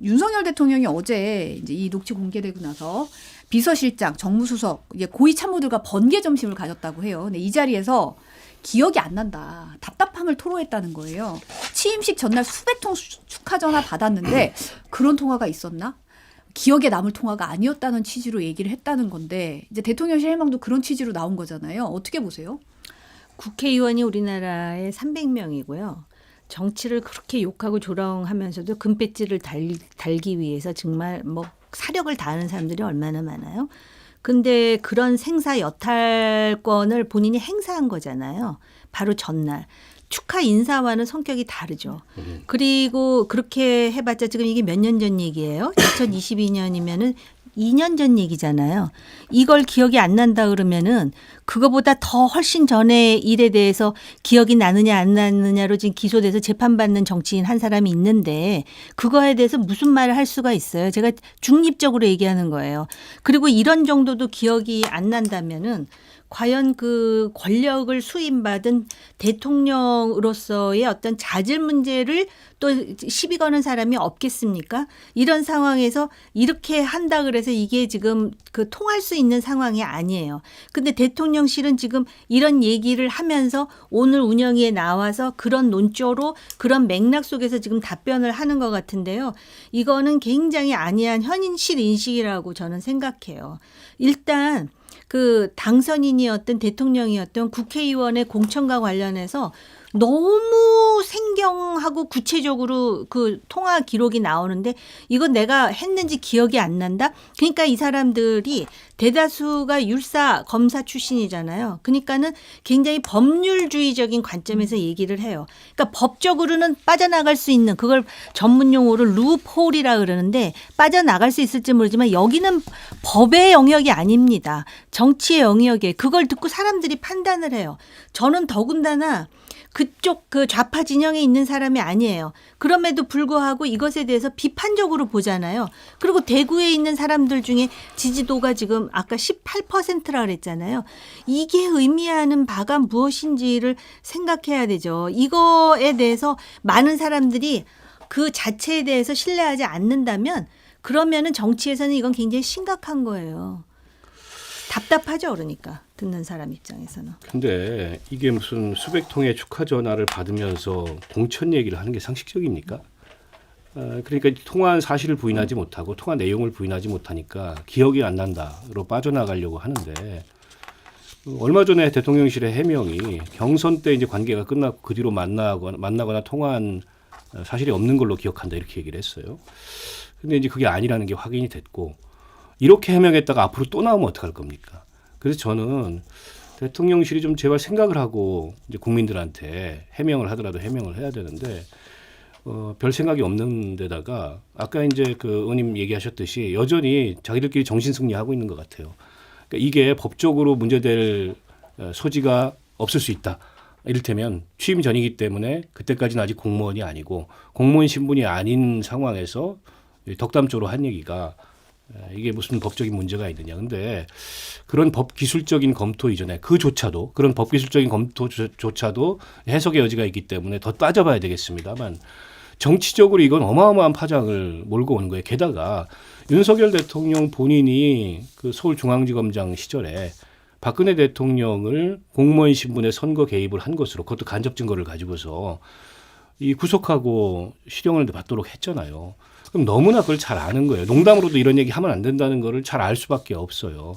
윤석열 대통령이 어제 이제 이 녹취 공개되고 나서 비서실장, 정무수석, 이제 고위 참모들과 번개 점심을 가졌다고 해요. 근데 이 자리에서 기억이 안 난다. 답답함을 토로했다는 거예요. 취임식 전날 수백 통 축하 전화 받았는데 그런 통화가 있었나? 기억에 남을 통화가 아니었다는 취지로 얘기를 했다는 건데 이제 대통령실 해명도 그런 취지로 나온 거잖아요. 어떻게 보세요? 국회의원이 우리나라에 300명이고요. 정치를 그렇게 욕하고 조롱하면서도 금배지를 달기 위해서 정말 뭐 사력을 다하는 사람들이 얼마나 많아요. 근데 그런 생사 여탈권을 본인이 행사한 거잖아요. 바로 전날. 축하 인사와는 성격이 다르죠. 그리고 그렇게 해봤자 지금 이게 몇 년 전 얘기예요. 2022년이면은 2년 전 얘기잖아요. 이걸 기억이 안 난다 그러면은 그거보다 더 훨씬 전의 일에 대해서 기억이 나느냐 안 나느냐로 지금 기소돼서 재판받는 정치인 한 사람이 있는데 그거에 대해서 무슨 말을 할 수가 있어요. 제가 중립적으로 얘기하는 거예요. 그리고 이런 정도도 기억이 안 난다면은 과연 그 권력을 수임받은 대통령으로서의 어떤 자질 문제를 또 시비 거는 사람이 없겠습니까? 이런 상황에서 이렇게 한다 그래서 이게 지금 그 통할 수 있는 상황이 아니에요. 근데 대통령실은 지금 이런 얘기를 하면서 오늘 운영위에 나와서 그런 논조로 그런 맥락 속에서 지금 답변을 하는 것 같은데요. 이거는 굉장히 아니한 현실 인식이라고 저는 생각해요. 일단 그 당선인이었던 대통령이었던 국회의원의 공천과 관련해서 너무 생경하고 구체적으로 그 통화 기록이 나오는데 이건 내가 했는지 기억이 안 난다. 그러니까 이 사람들이 대다수가 율사 검사 출신이잖아요. 그러니까는 굉장히 법률주의적인 관점에서 얘기를 해요. 그러니까 법적으로는 빠져나갈 수 있는 그걸 전문 용어로 루프홀이라 그러는데 빠져나갈 수 있을지 모르지만 여기는 법의 영역이 아닙니다. 정치의 영역에 그걸 듣고 사람들이 판단을 해요. 저는 더군다나 그쪽 그 좌파 진영에 있는 사람이 아니에요. 그럼에도 불구하고 이것에 대해서 비판적으로 보잖아요. 그리고 대구에 있는 사람들 중에 지지도가 지금 아까 18%라 그랬잖아요. 이게 의미하는 바가 무엇인지를 생각해야 되죠. 이거에 대해서 많은 사람들이 그 자체에 대해서 신뢰하지 않는다면 그러면은 정치에서는 이건 굉장히 심각한 거예요. 답답하죠, 그러니까 듣는 사람 입장에서는. 근데 이게 무슨 수백 통의 축하 전화를 받으면서 공천 얘기를 하는 게 상식적입니까? 그러니까 통화한 사실을 부인하지 못하고 통화 내용을 부인하지 못하니까 기억이 안 난다로 빠져나가려고 하는데 얼마 전에 대통령실의 해명이 경선 때 이제 관계가 끝나고 그 뒤로 만나거나 통화한 사실이 없는 걸로 기억한다 이렇게 얘기를 했어요. 근데 이제 그게 아니라는 게 확인이 됐고 이렇게 해명했다가 앞으로 또 나오면 어떡할 겁니까? 그래서 저는 대통령실이 좀 제발 생각을 하고 이제 국민들한테 해명을 하더라도 해명을 해야 되는데 별 생각이 없는 데다가 아까 이제 그 의원님 얘기하셨듯이 여전히 자기들끼리 정신승리하고 있는 것 같아요. 그러니까 이게 법적으로 문제될 소지가 없을 수 있다. 이를테면 취임 전이기 때문에 그때까지는 아직 공무원이 아니고 공무원 신분이 아닌 상황에서 덕담조로 한 얘기가 이게 무슨 법적인 문제가 있느냐. 근데 그런 법 기술적인 검토 이전에 그조차도 그런 법 기술적인 검토조차도 해석의 여지가 있기 때문에 더 따져봐야 되겠습니다만 정치적으로 이건 어마어마한 파장을 몰고 오는 거예요. 게다가 윤석열 대통령 본인이 그 서울중앙지검장 시절에 박근혜 대통령을 공무원 신분의 선거 개입을 한 것으로 그것도 간접 증거를 가지고서 이 구속하고 실형을 받도록 했잖아요. 그럼 너무나 그걸 잘 아는 거예요. 농담으로도 이런 얘기 하면 안 된다는 거를 잘 알 수밖에 없어요.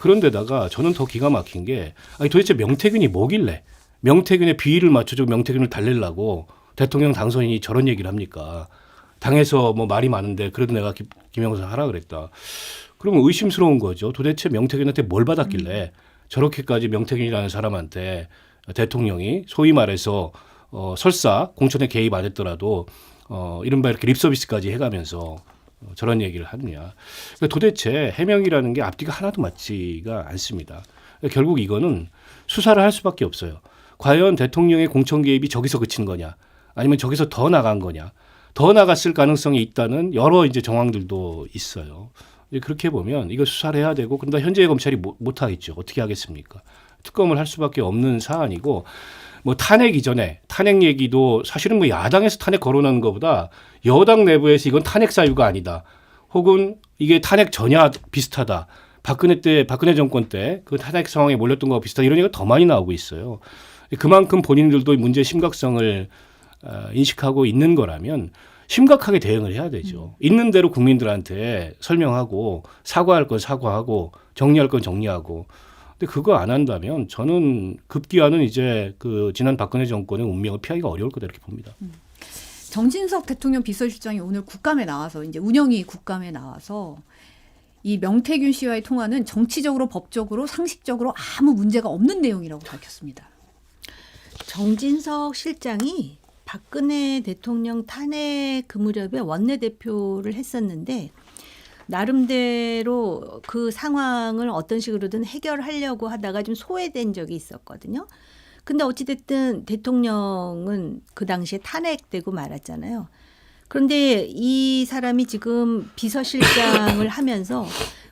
그런데다가 저는 더 기가 막힌 게 아니 도대체 명태균이 뭐길래 명태균의 비위를 맞춰주고 명태균을 달래려고 대통령 당선인이 저런 얘기를 합니까? 당에서 뭐 말이 많은데 그래도 내가 김영사 하라 그랬다. 그러면 의심스러운 거죠. 도대체 명태균한테 뭘 받았길래 저렇게까지 명태균이라는 사람한테 대통령이 소위 말해서 설사 공천에 개입 안 했더라도 이른바 이렇게 립서비스까지 해가면서 저런 얘기를 하느냐. 그러니까 도대체 해명이라는 게 앞뒤가 하나도 맞지가 않습니다. 그러니까 결국 이거는 수사를 할 수밖에 없어요. 과연 대통령의 공천 개입이 저기서 그친 거냐 아니면 저기서 더 나간 거냐. 더 나갔을 가능성이 있다는 여러 이제 정황들도 있어요. 그렇게 보면 이거 수사를 해야 되고 근데 현재 검찰이 못 하겠죠. 어떻게 하겠습니까? 특검을 할 수밖에 없는 사안이고 뭐 탄핵 이전에 탄핵 얘기도 사실은 뭐 야당에서 탄핵 거론하는 것보다 여당 내부에서 이건 탄핵 사유가 아니다. 혹은 이게 탄핵 전야 비슷하다. 박근혜 정권 때 그 탄핵 상황에 몰렸던 거와 비슷하다. 이런 얘기가 더 많이 나오고 있어요. 그만큼 본인들도 문제의 심각성을 인식하고 있는 거라면 심각하게 대응을 해야 되죠. 있는 대로 국민들한테 설명하고 사과할 건 사과하고 정리할 건 정리하고. 근데 그거 안 한다면 저는 급기야는 이제 그 지난 박근혜 정권의 운명을 피하기가 어려울 거다 이렇게 봅니다. 정진석 대통령 비서실장이 오늘 국감에 나와서 이제 운영위 국감에 나와서 이 명태균 씨와의 통화는 정치적으로 법적으로 상식적으로 아무 문제가 없는 내용이라고 밝혔습니다. 정진석 실장이 박근혜 대통령 탄핵 그 무렵에 원내대표를 했었는데 나름대로 그 상황을 어떤 식으로든 해결하려고 하다가 좀 소외된 적이 있었거든요. 근데 어찌됐든 대통령은 그 당시에 탄핵되고 말았잖아요. 그런데 이 사람이 지금 비서실장을 하면서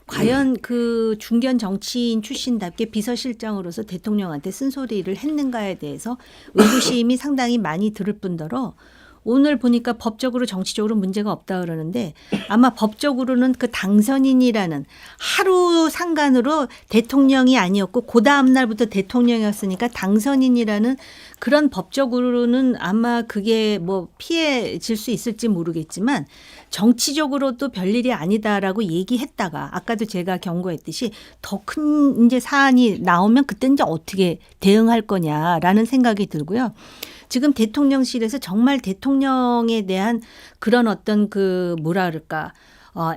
과연 그 중견 정치인 출신답게 비서실장으로서 대통령한테 쓴소리를 했는가에 대해서 의구심이 상당히 많이 들을 뿐더러 오늘 보니까 법적으로 정치적으로 문제가 없다 그러는데 아마 법적으로는 그 당선인이라는 하루 상간으로 대통령이 아니었고 그 다음 날부터 대통령이었으니까 당선인이라는 그런 법적으로는 아마 그게 뭐 피해질 수 있을지 모르겠지만 정치적으로도 별일이 아니다라고 얘기했다가 아까도 제가 경고했듯이 더 큰 이제 사안이 나오면 그때 이제 어떻게 대응할 거냐라는 생각이 들고요. 지금 대통령실에서 정말 대통령에 대한 그런 어떤 그 뭐라 그럴까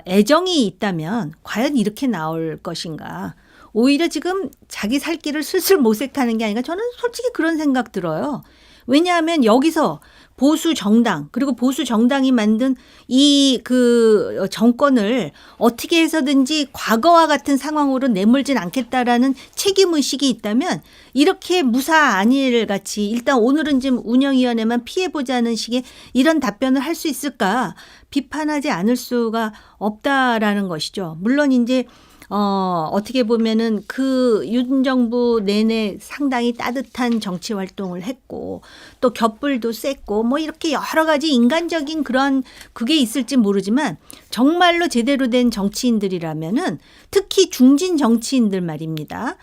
애정이 있다면 과연 이렇게 나올 것인가. 오히려 지금 자기 살 길을 슬슬 모색하는 게 아닌가 저는 솔직히 그런 생각 들어요. 왜냐하면 여기서 보수 정당 그리고 보수 정당이 만든 이 그 정권을 어떻게 해서든지 과거와 같은 상황으로 내몰진 않겠다라는 책임 의식이 있다면 이렇게 무사 안일 같이 일단 오늘은 좀 운영위원회만 피해보자는 식의 이런 답변을 할 수 있을까 비판하지 않을 수가 없다라는 것이죠. 물론 이제 어떻게 보면은 그 윤 정부 내내 상당히 따뜻한 정치 활동을 했고 또 곁불도 셌고 뭐 이렇게 여러 가지 인간적인 그런 그게 있을지 모르지만 정말로 제대로 된 정치인들이라면은 특히 중진 정치인들 말입니다.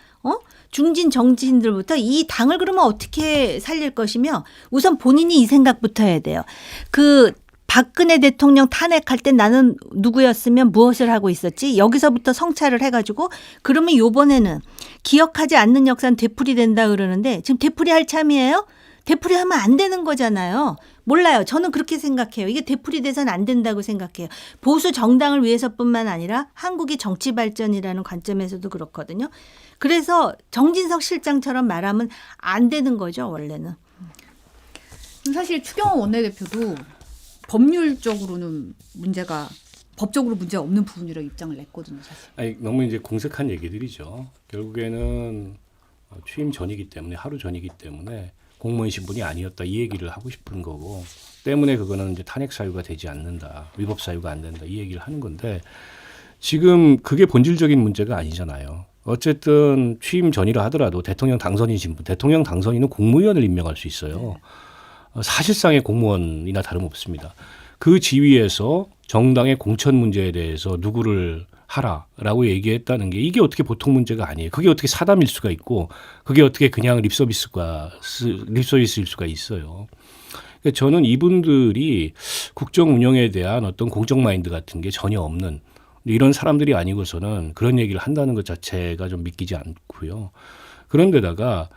중진 정치인들부터 이 당을 그러면 어떻게 살릴 것이며 우선 본인이 이 생각부터 해야 돼요. 그 박근혜 대통령 탄핵할 때 나는 누구였으면 무엇을 하고 있었지? 여기서부터 성찰을 해가지고 그러면 이번에는 기억하지 않는 역사는 되풀이된다 그러는데 지금 되풀이할 참이에요? 되풀이하면 안 되는 거잖아요. 몰라요. 저는 그렇게 생각해요. 이게 되풀이돼서는 안 된다고 생각해요. 보수 정당을 위해서뿐만 아니라 한국의 정치 발전이라는 관점에서도 그렇거든요. 그래서 정진석 실장처럼 말하면 안 되는 거죠, 원래는. 사실 추경호 원내대표도 법률적으로는 법적으로 문제가 없는 부분이라고 입장을 냈거든요, 사실. 아니, 너무 이제 공색한 얘기들이죠. 결국에는 취임 전이기 때문에 하루 전이기 때문에 공무원 신분이 아니었다 이 얘기를 하고 싶은 거고 때문에 그거는 이제 탄핵 사유가 되지 않는다, 위법 사유가 안 된다 이 얘기를 하는 건데 지금 그게 본질적인 문제가 아니잖아요. 어쨌든 취임 전이라 하더라도 대통령 당선인 신분, 대통령 당선인은 국무위원을 임명할 수 있어요. 사실상의 공무원이나 다름없습니다. 그 지위에서 정당의 공천 문제에 대해서 누구를 하라라고 얘기했다는 게 이게 어떻게 보통 문제가 아니에요. 그게 어떻게 사담일 수가 있고 그게 어떻게 그냥 립서비스일 수가 있어요. 그러니까 저는 이분들이 국정 운영에 대한 어떤 공적 마인드 같은 게 전혀 없는 이런 사람들이 아니고서는 그런 얘기를 한다는 것 자체가 좀 믿기지 않고요. 그런데다가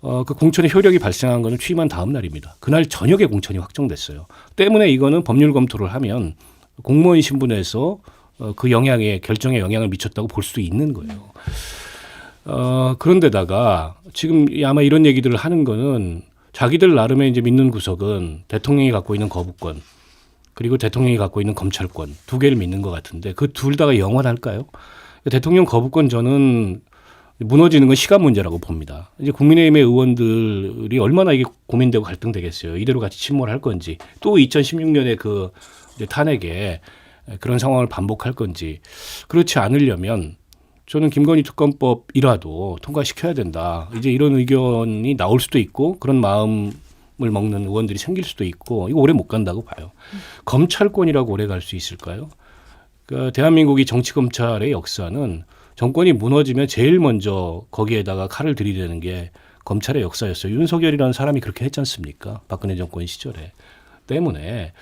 그 공천의 효력이 발생한 거는 취임한 다음 날입니다. 그날 저녁에 공천이 확정됐어요. 때문에 이거는 법률 검토를 하면 공무원 신분에서 그 결정에 영향을 미쳤다고 볼 수도 있는 거예요. 그런데다가 지금 아마 이런 얘기들을 하는 거는 자기들 나름의 이제 믿는 구석은 대통령이 갖고 있는 거부권 그리고 대통령이 갖고 있는 검찰권 두 개를 믿는 것 같은데 그 둘 다가 영원할까요? 대통령 거부권 저는 무너지는 건 시간 문제라고 봅니다. 이제 국민의힘의 의원들이 얼마나 이게 고민되고 갈등되겠어요. 이대로 같이 침몰할 건지 또 2016년에 그 탄핵에 그런 상황을 반복할 건지 그렇지 않으려면 저는 김건희 특검법이라도 통과시켜야 된다. 이제 이런 의견이 나올 수도 있고 그런 마음을 먹는 의원들이 생길 수도 있고 이거 오래 못 간다고 봐요. 검찰권이라고 오래 갈 수 있을까요? 그러니까 대한민국이 정치검찰의 역사는 정권이 무너지면 제일 먼저 거기에다가 칼을 들이대는 게 검찰의 역사였어요. 윤석열이라는 사람이 그렇게 했지 않습니까? 박근혜 정권 시절에. 때문에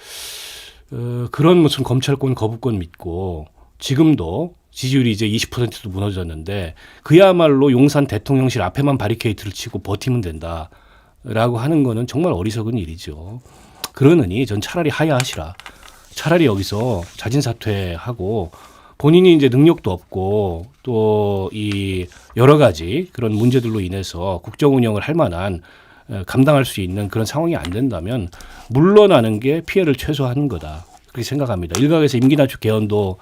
그런 무슨 검찰권 거부권 믿고 지금도 지지율이 이제 20%도 무너졌는데 그야말로 용산 대통령실 앞에만 바리케이트를 치고 버티면 된다라고 하는 거는 정말 어리석은 일이죠. 그러느니 전 차라리 하야하시라. 차라리 여기서 자진 사퇴하고 본인이 이제 능력도 없고 또 이 여러 가지 그런 문제들로 인해서 국정 운영을 할 만한 감당할 수 있는 그런 상황이 안 된다면 물러나는 게 피해를 최소화하는 거다. 그렇게 생각합니다. 일각에서 임기단축 개헌도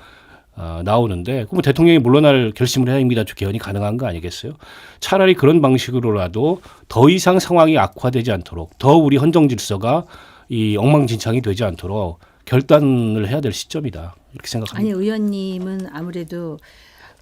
나오는데 그럼 대통령이 물러날 결심을 해야 임기단축 개헌이 가능한 거 아니겠어요? 차라리 그런 방식으로라도 더 이상 상황이 악화되지 않도록 더 우리 헌정 질서가 이 엉망진창이 되지 않도록 결단을 해야 될 시점이다. 이렇게 생각합니다. 아니 의원님은 아무래도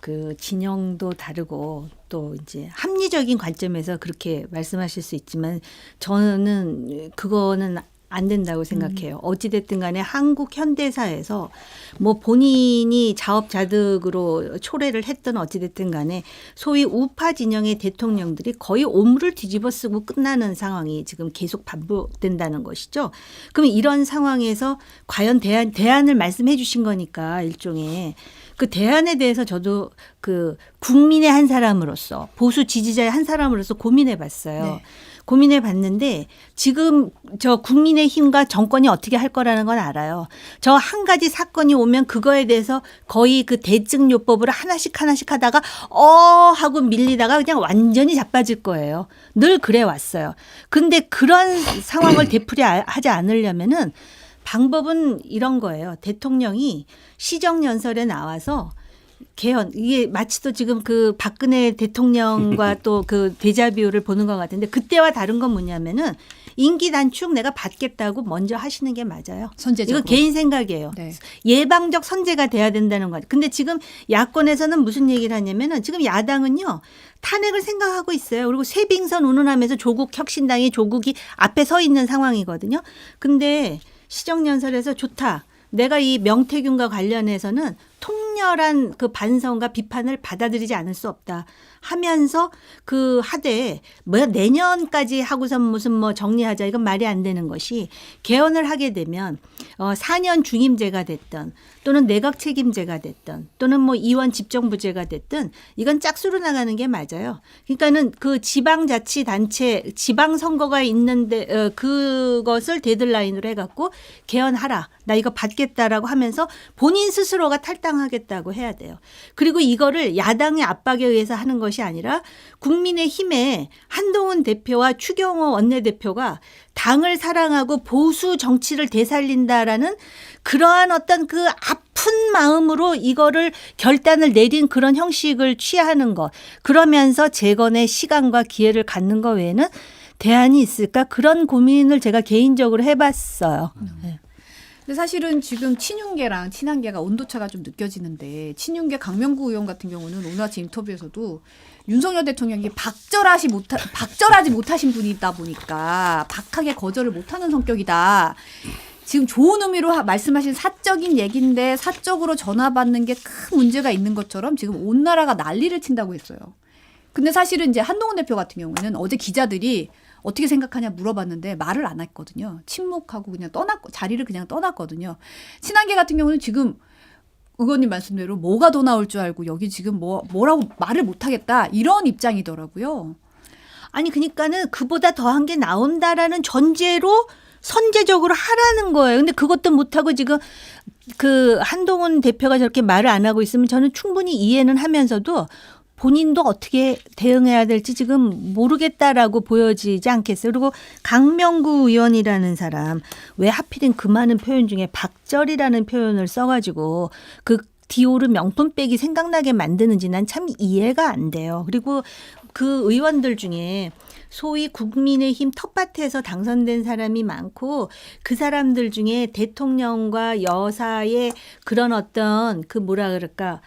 그 진영도 다르고 또 이제 합리적인 관점에서 그렇게 말씀하실 수 있지만 저는 그거는 안 된다고 생각해요. 어찌됐든 간에 한국 현대사에서 뭐 본인이 자업자득으로 초래를 했던 어찌됐든 간에 소위 우파 진영의 대통령들이 거의 오물을 뒤집어 쓰고 끝나는 상황이 지금 계속 반복된다는 것이죠. 그럼 이런 상황에서 과연 대안을 말씀해 주신 거니까 일종의 그 대안에 대해서 저도 그 국민의 한 사람으로서 보수 지지자의 한 사람으로서 고민해 봤어요. 네. 고민해 봤는데 지금 저 국민의힘과 정권이 어떻게 할 거라는 건 알아요. 저 한 가지 사건이 오면 그거에 대해서 거의 그 대증요법으로 하나씩 하다가 하고 밀리다가 그냥 완전히 자빠질 거예요. 늘 그래 왔어요. 근데 그런 상황을 되풀이하지 않으려면은 방법은 이런 거예요. 대통령이 시정연설에 나와서 개헌 이게 마치 또 지금 그 박근혜 대통령과 또 그 데자뷰를 보는 것 같은데 그때와 다른 건 뭐냐면은 임기 단축 내가 받겠다고 먼저 하시는 게 맞아요. 선제적으로. 이거 개인 생각이에요. 네. 예방적 선제가 돼야 된다는 거죠. 근데 지금 야권에서는 무슨 얘기를 하냐면은 지금 야당은요. 탄핵을 생각하고 있어요. 그리고 쇠빙선 운운하면서 조국혁신당이 조국이 앞에 서 있는 상황이거든요. 근데 시정연설에서 좋다. 내가 이 명태균과 관련해서는 통렬한 그 반성과 비판을 받아들이지 않을 수 없다 하면서 그 하되 뭐야 내년까지 하고선 무슨 뭐 정리하자 이건 말이 안 되는 것이 개헌을 하게 되면 4년 중임제가 됐던 또는 내각 책임제가 됐던 또는 뭐 이원 집정부제가 됐든 이건 짝수로 나가는 게 맞아요. 그러니까는 그 지방자치단체 지방선거가 있는데 그것을 데드라인으로 해갖고 개헌하라. 나 이거 받겠다라고 하면서 본인 스스로가 탈당하겠다고 해야 돼요. 그리고 이거를 야당의 압박에 의해서 하는 것이 아니라 국민의힘의 한동훈 대표와 추경호 원내대표가 당을 사랑하고 보수 정치를 되살린다라는 그러한 어떤 그 아픈 마음으로 이거를 결단을 내린 그런 형식을 취하는 것. 그러면서 재건의 시간과 기회를 갖는 것 외에는 대안이 있을까? 그런 고민을 제가 개인적으로 해봤어요. 네. 근데 사실은 지금 친윤계랑 친한계가 온도차가 좀 느껴지는데 친윤계 강명구 의원 같은 경우는 오늘 아침 인터뷰에서도 윤석열 대통령이 박절하지 못하신 분이다 보니까 박하게 거절을 못하는 성격이다. 지금 좋은 의미로 말씀하신 사적인 얘기인데 사적으로 전화 받는 게 큰 문제가 있는 것처럼 지금 온 나라가 난리를 친다고 했어요. 근데 사실은 이제 한동훈 대표 같은 경우는 어제 기자들이 어떻게 생각하냐 물어봤는데 말을 안 했거든요. 침묵하고 그냥 자리를 그냥 떠났거든요. 친한계 같은 경우는 지금 의원님 말씀대로 뭐가 더 나올 줄 알고 여기 지금 뭐라고 말을 못 하겠다 이런 입장이더라고요. 아니 그러니까는 그보다 더한 게 나온다라는 전제로 선제적으로 하라는 거예요. 근데 그것도 못하고 지금 그 한동훈 대표가 저렇게 말을 안 하고 있으면 저는 충분히 이해는 하면서도 본인도 어떻게 대응해야 될지 지금 모르겠다라고 보여지지 않겠어요. 그리고 강명구 의원이라는 사람 왜 하필인 그 많은 표현 중에 박절이라는 표현을 써가지고 그 디오르 명품백이 생각나게 만드는지 난 참 이해가 안 돼요. 그리고 그 의원들 중에 소위 국민의힘 텃밭에서 당선된 사람이 많고 그 사람들 중에 대통령과 여사의 그런 어떤 그 뭐라 그럴까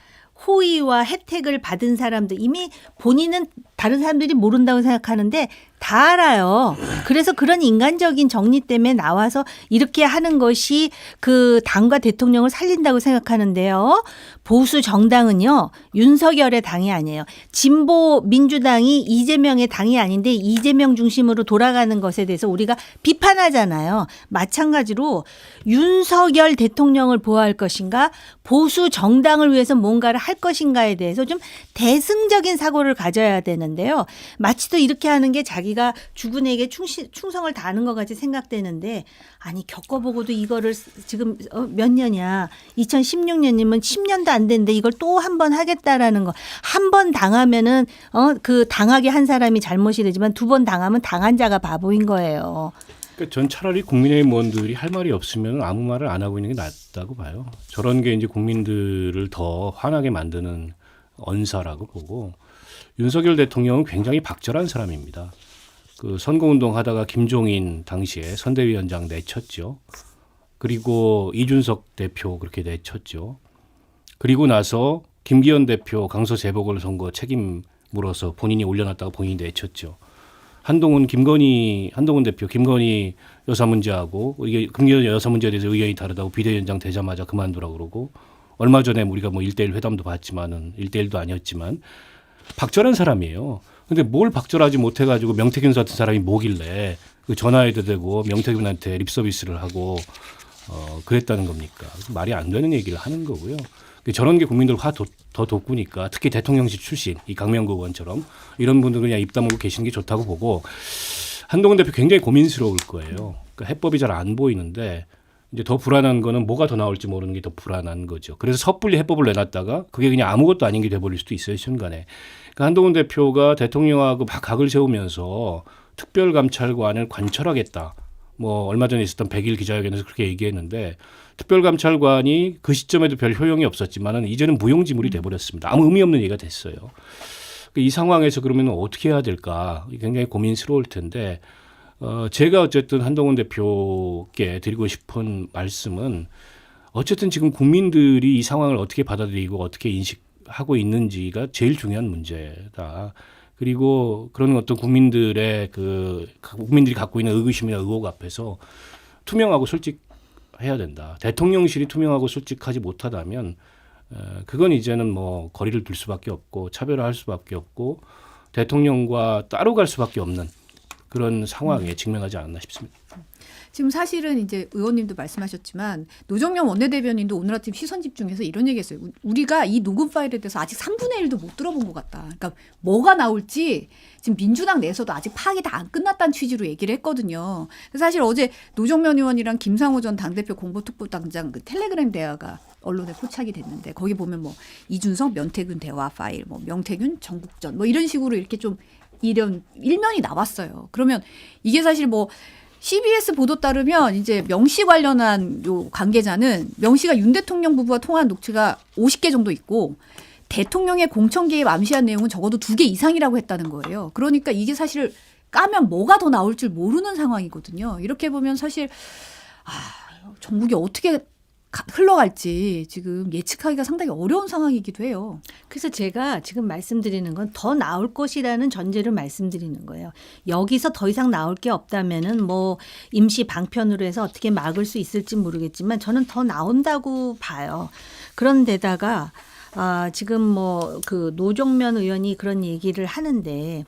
호의와 혜택을 받은 사람들 이미 본인은 다른 사람들이 모른다고 생각하는데 다 알아요. 그래서 그런 인간적인 정리 때문에 나와서 이렇게 하는 것이 그 당과 대통령을 살린다고 생각하는데요. 보수 정당은요. 윤석열의 당이 아니에요. 진보 민주당이 이재명의 당이 아닌데 이재명 중심으로 돌아가는 것에 대해서 우리가 비판하잖아요. 마찬가지로 윤석열 대통령을 보호할 것인가 보수 정당을 위해서 뭔가를 할 것인가에 대해서 좀 대승적인 사고를 가져야 되는데요. 마치 또 이렇게 하는 게 자기가 주군에게 충성을 다하는 것 같이 생각되는데 아니 겪어보고도 이거를 지금 몇 년이야. 2016년이면 10년도 안 됐는데 이걸 또 한 번 하겠다라는 거. 한 번 당하면은 그 당하게 한 사람이 잘못이 되지만 두 번 당하면 당한 자가 바보인 거예요. 그러니까 전 차라리 국민의힘 의원들이 할 말이 없으면 아무 말을 안 하고 있는 게 낫다고 봐요. 저런 게 이제 국민들을 더 화나게 만드는 언사라고 보고 윤석열 대통령은 굉장히 박절한 사람입니다. 그 선거운동 하다가 김종인 당시에 선대위원장 내쳤죠. 그리고 이준석 대표 그렇게 내쳤죠. 그리고 나서 김기현 대표 강서 재보궐선거 책임 물어서 본인이 올려놨다가 본인이 내쳤죠. 한동훈 대표 김건희 여사 문제하고 이게 김건희 여사 문제에 대해서 의견이 다르다고 비대위원장 되자마자 그만두라고 그러고 얼마 전에 우리가 뭐 1대1 회담도 봤지만은 1대1도 아니었지만 박절한 사람이에요. 근데 뭘 박절하지 못해가지고 명태균 같은 사람이 뭐길래 그 전화해도 되고 명태균한테 립서비스를 하고 그랬다는 겁니까? 말이 안 되는 얘기를 하는 거고요. 저런 게 국민들 화 더 돋구니까 특히 대통령실 출신 이 강명구 의원처럼 이런 분들 그냥 입 다물고 계시는 게 좋다고 보고 한동훈 대표 굉장히 고민스러울 거예요. 그러니까 해법이 잘 안 보이는데 이제 더 불안한 거는 뭐가 더 나올지 모르는 게 더 불안한 거죠. 그래서 섣불리 해법을 내놨다가 그게 그냥 아무것도 아닌 게 돼버릴 수도 있어요. 순간에. 그러니까 한동훈 대표가 대통령하고 막 각을 세우면서 특별감찰관을 관철하겠다. 뭐 얼마 전에 있었던 100일 기자회견에서 그렇게 얘기했는데 특별감찰관이 그 시점에도 별 효용이 없었지만은 이제는 무용지물이 돼버렸습니다. 아무 의미 없는 얘기가 됐어요. 이 상황에서 그러면 어떻게 해야 될까 굉장히 고민스러울 텐데 제가 어쨌든 한동훈 대표께 드리고 싶은 말씀은 어쨌든 지금 국민들이 이 상황을 어떻게 받아들이고 어떻게 인식하고 있는지가 제일 중요한 문제다. 그리고 그런 어떤 국민들의 국민들이 갖고 있는 의구심이나 의혹 앞에서 투명하고 솔직해야 된다. 대통령실이 투명하고 솔직하지 못하다면 그건 이제는 뭐 거리를 둘 수밖에 없고 차별화할 수밖에 없고 대통령과 따로 갈 수밖에 없는 그런 상황에 직면하지 않았나 싶습니다. 지금 사실은 이제 의원님도 말씀하셨지만 노정명 원내대변인도 오늘 아침 시선 집중해서 이런 얘기했어요. 우리가 이 녹음 파일에 대해서 아직 3분의 1도 못 들어본 것 같다. 그러니까 뭐가 나올지 지금 민주당 내에서도 아직 파악이 다 안 끝났다는 취지로 얘기를 했거든요. 사실 어제 노정명 의원이랑 김상호 전 당대표 공보특보당장 그 텔레그램 대화가 언론에 포착이 됐는데 거기 보면 뭐 이준석 명태균 대화 파일, 뭐 명태균 전국전 뭐 이런 식으로 이렇게 좀 이런 일면이 나왔어요. 그러면 이게 사실 뭐 CBS 보도 따르면 이제 명 씨 관련한 요 관계자는 명 씨가 윤 대통령 부부와 통화한 녹취가 50개 정도 있고 대통령의 공천 개입 암시한 내용은 적어도 2개 이상이라고 했다는 거예요. 그러니까 이게 사실 까면 뭐가 더 나올 줄 모르는 상황이거든요. 이렇게 보면 사실 전국이 어떻게 흘러갈지 지금 예측하기가 상당히 어려운 상황이기도 해요. 그래서 제가 지금 말씀드리는 건 더 나올 것이라는 전제를 말씀드리는 거예요. 여기서 더 이상 나올 게 없다면은 뭐 임시 방편으로 해서 어떻게 막을 수 있을지 모르겠지만 저는 더 나온다고 봐요. 그런데다가 지금 뭐 그 노정면 의원이 그런 얘기를 하는데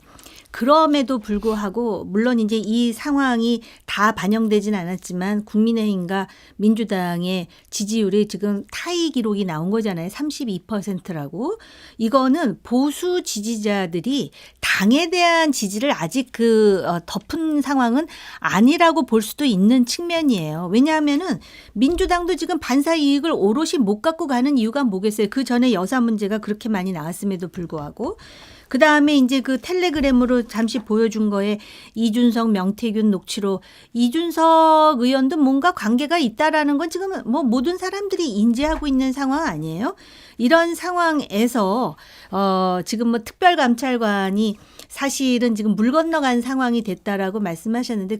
그럼에도 불구하고 물론 이제 이 상황이 다 반영되진 않았지만 국민의힘과 민주당의 지지율이 지금 타이 기록이 나온 거잖아요. 32%라고. 이거는 보수 지지자들이 당에 대한 지지를 아직 덮은 상황은 아니라고 볼 수도 있는 측면이에요. 왜냐하면은 민주당도 지금 반사 이익을 오롯이 못 갖고 가는 이유가 뭐겠어요. 그 전에 여사 문제가 그렇게 많이 나왔음에도 불구하고. 그 다음에 이제 그 텔레그램으로 잠시 보여준 거에 이준석, 명태균, 녹취록. 이준석 의원도 뭔가 관계가 있다라는 건 지금 뭐 모든 사람들이 인지하고 있는 상황 아니에요? 이런 상황에서 지금 뭐 특별감찰관이 사실은 지금 물 건너간 상황이 됐다라고 말씀하셨는데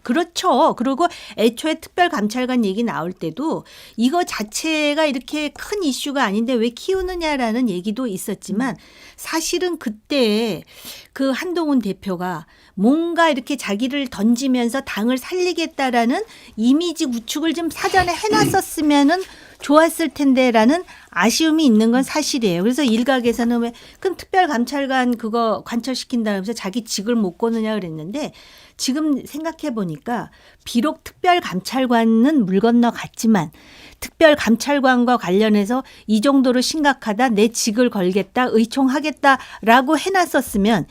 그렇죠. 그리고 애초에 특별감찰관 얘기 나올 때도 이거 자체가 이렇게 큰 이슈가 아닌데 왜 키우느냐라는 얘기도 있었지만 사실은 그때 그 한동훈 대표가 뭔가 이렇게 자기를 던지면서 당을 살리겠다라는 이미지 구축을 좀 사전에 해놨었으면은 좋았을 텐데라는 아쉬움이 있는 건 사실이에요. 그래서 일각에서는 왜 그럼 특별감찰관 그거 관철시킨다면서 자기 직을 못 거느냐 그랬는데 지금 생각해 보니까 비록 특별감찰관은 물 건너갔지만 특별감찰관과 관련해서 이 정도로 심각하다 내 직을 걸겠다 의총하겠다라고 해놨었으면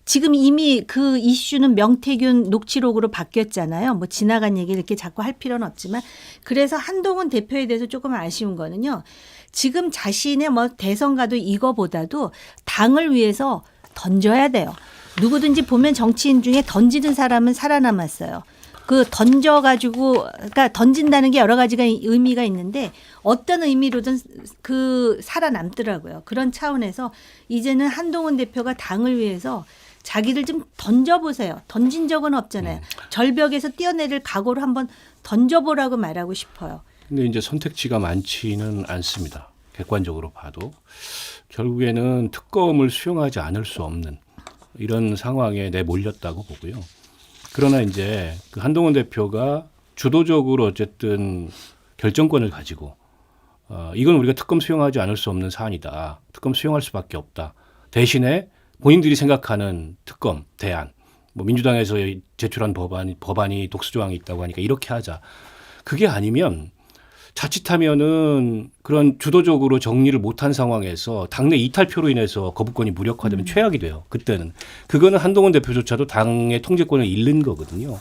지금 이미 그 이슈는 명태균 녹취록으로 바뀌었잖아요. 뭐 지나간 얘기를 이렇게 자꾸 할 필요는 없지만 그래서 한동훈 대표에 대해서 조금 아쉬운 거는요. 지금 자신의 뭐 대선 가도 이거보다도 당을 위해서 던져야 돼요. 누구든지 보면 정치인 중에 던지는 사람은 살아남았어요. 그 던져가지고 그러니까 던진다는 게 여러 가지가 의미가 있는데 어떤 의미로든 그 살아남더라고요. 그런 차원에서 이제는 한동훈 대표가 당을 위해서 자기를 좀 던져보세요. 던진 적은 없잖아요. 절벽에서 뛰어내릴 각오를 한번 던져보라고 말하고 싶어요. 근데 이제 선택지가 많지는 않습니다. 객관적으로 봐도 결국에는 특검을 수용하지 않을 수 없는 이런 상황에 내몰렸다고 보고요. 그러나 이제 그 한동훈 대표가 주도적으로 어쨌든 결정권을 가지고 이건 우리가 특검 수용하지 않을 수 없는 사안이다. 특검 수용할 수밖에 없다. 대신에 본인들이 생각하는 특검 대안, 뭐 민주당에서 제출한 법안이 독수 조항이 있다고 하니까 이렇게 하자. 그게 아니면 자칫하면은 그런 주도적으로 정리를 못한 상황에서 당내 이탈표로 인해서 거부권이 무력화되면 최악이 돼요. 그때는 그거는 한동훈 대표조차도 당의 통제권을 잃는 거거든요.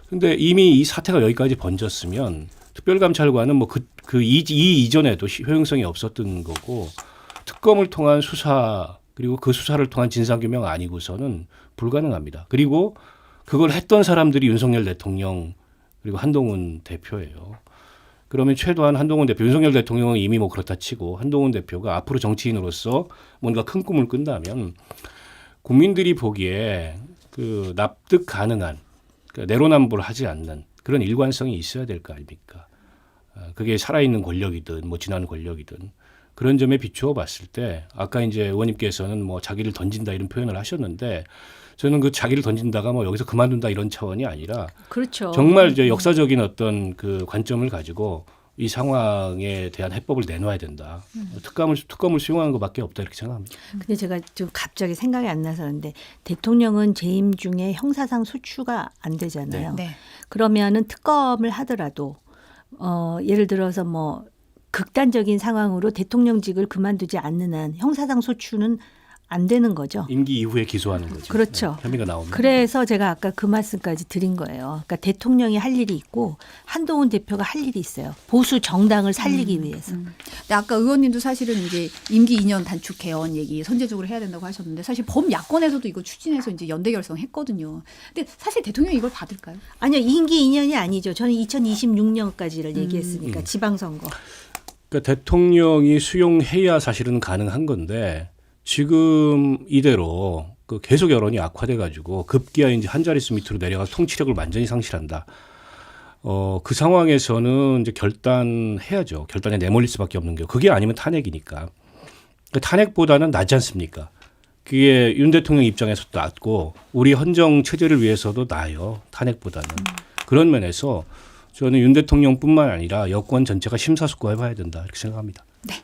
근데 이미 이 사태가 여기까지 번졌으면 특별감찰관은 뭐 이 이전에도 효용성이 없었던 거고 특검을 통한 수사 그리고 그 수사를 통한 진상규명 아니고서는 불가능합니다. 그리고 그걸 했던 사람들이 윤석열 대통령 그리고 한동훈 대표예요. 그러면 최소한 한동훈 대표, 윤석열 대통령은 이미 뭐 그렇다 치고 한동훈 대표가 앞으로 정치인으로서 뭔가 큰 꿈을 꾼다면 국민들이 보기에 그 납득 가능한 그러니까 내로남불 하지 않는 그런 일관성이 있어야 될 거 아닙니까? 그게 살아있는 권력이든 뭐 지난 권력이든 그런 점에 비추어 봤을 때 아까 이제 의원님께서는 뭐 자기를 던진다 이런 표현을 하셨는데 저는 그 자기를 던진다가 뭐 여기서 그만둔다 이런 차원이 아니라 그렇죠. 정말 이제 역사적인 어떤 그 관점을 가지고 이 상황에 대한 해법을 내놔야 된다. 특검을 수용하는 것밖에 없다 이렇게 생각합니다. 근데 제가 좀 갑자기 생각이 안 나서 그런데 대통령은 재임 중에 형사상 소추가 안 되잖아요. 네. 그러면은 특검을 하더라도 예를 들어서 뭐 극단적인 상황으로 대통령직을 그만두지 않는 한 형사상 소추는 안 되는 거죠. 임기 이후에 기소하는 거죠. 그렇죠. 네, 혐의가 나오면. 그래서 제가 아까 그 말씀까지 드린 거예요. 그러니까 대통령이 할 일이 있고 한동훈 대표가 할 일이 있어요. 보수 정당을 살리기 위해서. 근데 아까 의원님도 사실은 이제 임기 2년 단축 개헌 얘기 선제적으로 해야 된다고 하셨는데 사실 범야권에서도 이거 추진해서 이제 연대 결성했거든요. 근데 사실 대통령이 이걸 받을까요? 아니요. 임기 2년이 아니죠. 저는 2026년까지를 얘기했으니까 지방선거. 그러니까 대통령이 수용해야 사실은 가능한 건데 지금 이대로 그 계속 여론이 악화돼 가지고 급기야 이제 한 자릿수 밑으로 내려가서 통치력을 완전히 상실한다. 그 상황에서는 이제 결단해야죠. 결단에 내몰릴 수밖에 없는 게 그게 아니면 탄핵이니까. 그러니까 탄핵보다는 낫지 않습니까? 그게 윤 대통령 입장에서도 낫고 우리 헌정 체제를 위해서도 나아요. 탄핵보다는. 그런 면에서 저는 윤 대통령뿐만 아니라 여권 전체가 심사숙고해봐야 된다 이렇게 생각합니다. 네.